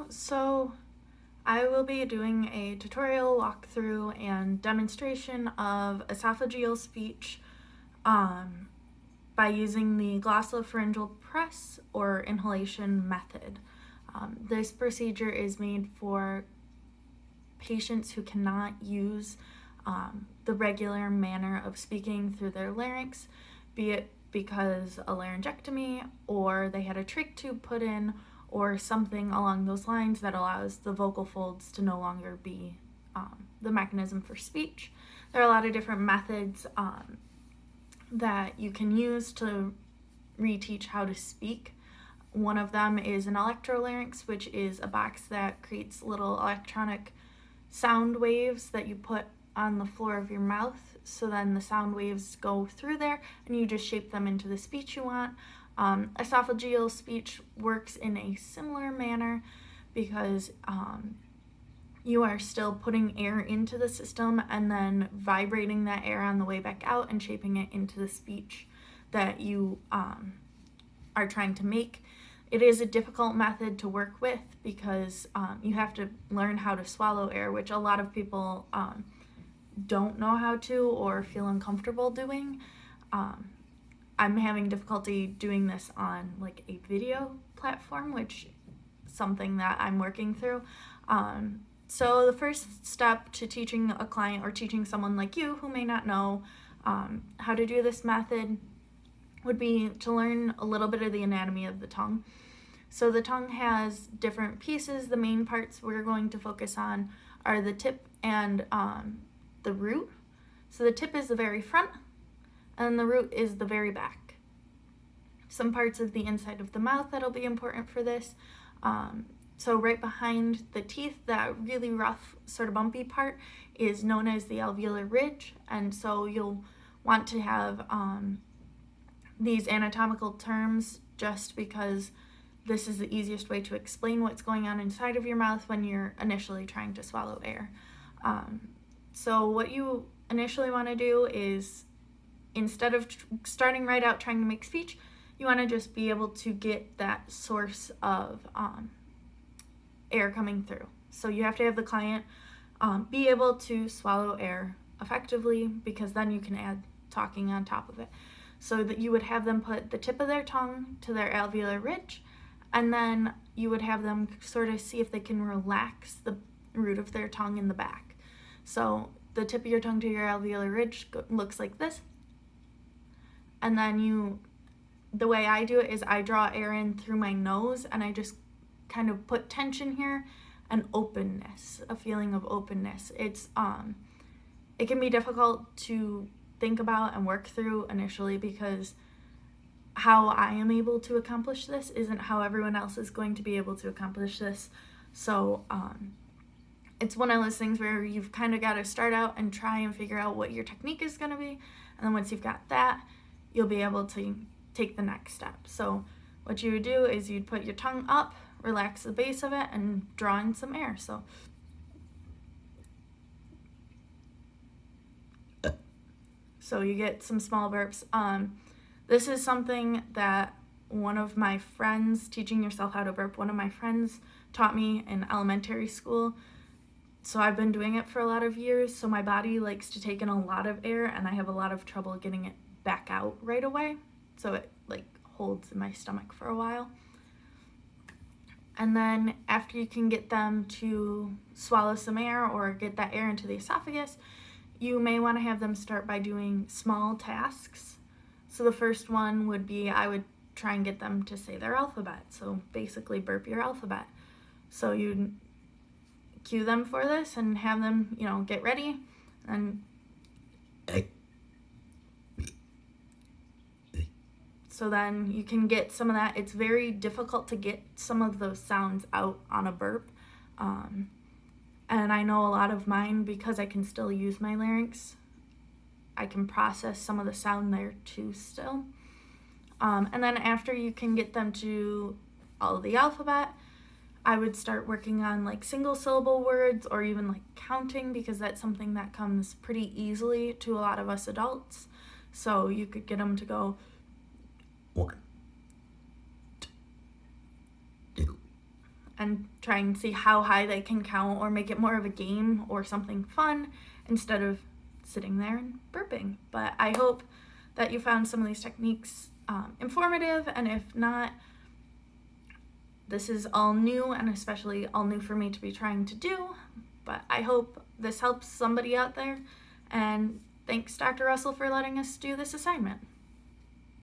So I will be doing a tutorial walkthrough and demonstration of esophageal speech by using the glossopharyngeal press or inhalation method. This procedure is made for patients who cannot use the regular manner of speaking through their larynx, be it because a laryngectomy or they had a trach tube put in or something along those lines that allows the vocal folds to no longer be the mechanism for speech. There are a lot of different methods that you can use to reteach how to speak. One of them is an electrolarynx, which is a box that creates little electronic sound waves that you put on the floor of your mouth. So then the sound waves go through there and you just shape them into the speech you want. Esophageal speech works in a similar manner because you are still putting air into the system and then vibrating that air on the way back out and shaping it into the speech that you are trying to make. It is a difficult method to work with because you have to learn how to swallow air, which a lot of people don't know how to or feel uncomfortable doing. I'm having difficulty doing this on like a video platform, which is something that I'm working through. So the first step to teaching a client or teaching someone like you who may not know how to do this method would be to learn a little bit of the anatomy of the tongue. So the tongue has different pieces. The main parts we're going to focus on are the tip and the root. So the tip is the very front and the root is the very back. Some parts of the inside of the mouth that'll be important for this. So right behind the teeth, that really rough, sort of bumpy part is known as the alveolar ridge. And so you'll want to have these anatomical terms just because this is the easiest way to explain what's going on inside of your mouth when you're initially trying to swallow air. So what you initially want to do is, instead of starting right out trying to make speech, you want to just be able to get that source of air coming through. So you have to have the client be able to swallow air effectively, because then you can add talking on top of it. So that you would have them put the tip of their tongue to their alveolar ridge, and then you would have them sort of see if they can relax the root of their tongue in the back. So the tip of your tongue to your alveolar ridge looks like this. And then the way I do it is I draw air in through my nose and I just kind of put tension here and openness, a feeling of openness. It can be difficult to think about and work through initially because how I am able to accomplish this isn't how everyone else is going to be able to accomplish this. So it's one of those things where you've kind of got to start out and try and figure out what your technique is going to be. And then once you've got that, you'll be able to take the next step. So what you would do is you'd put your tongue up, relax the base of it, and draw in some air. So you get some small burps. This is something that one of my friends, teaching yourself how to burp, one of my friends taught me in elementary school. So I've been doing it for a lot of years. So my body likes to take in a lot of air and I have a lot of trouble getting it back out right away. So it like holds in my stomach for a while. And then after you can get them to swallow some air or get that air into the esophagus, you may want to have them start by doing small tasks. So the first one would be, I would try and get them to say their alphabet. So basically burp your alphabet. So you'd cue them for this and have them, get ready. And so then you can get some of that. It's very difficult to get some of those sounds out on a burp. And I know a lot of mine, because I can still use my larynx, I can process some of the sound there too still. And then after you can get them to all of the alphabet, I would start working on like single syllable words or even like counting, because that's something that comes pretty easily to a lot of us adults. So you could get them to go 1, 2. and try and see how high they can count, or make it more of a game or something fun instead of sitting there and burping. But I hope that you found some of these techniques informative, and if not, this is all new, and especially all new for me to be trying to do, but I hope this helps somebody out there, and thanks Dr. Russell for letting us do this assignment.